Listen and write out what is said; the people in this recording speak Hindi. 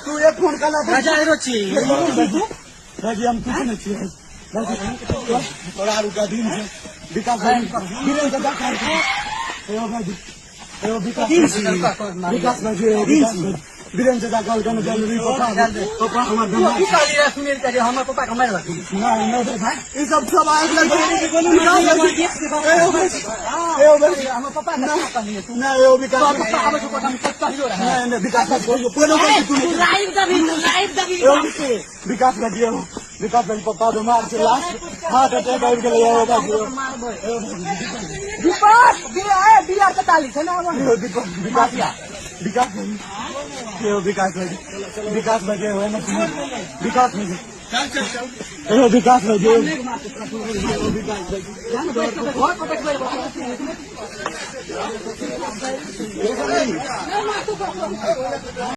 तू एक फोन कला राजा रोची राजी हम कुछ नहीं चाहिए थोड़ा रुका दिन से विकास वीरेंद्र का काम विकास वीरेंद्र का कॉल करना जरूरी पापा हमारे सुनील का हमारे पापा का मार ये सब आए पापा ना विकास विकास लगे विकास पापा बीमार से लास्ट हार्ट अटैक आगे गया विकास लगे हुए ना विकास लगे विकास लगे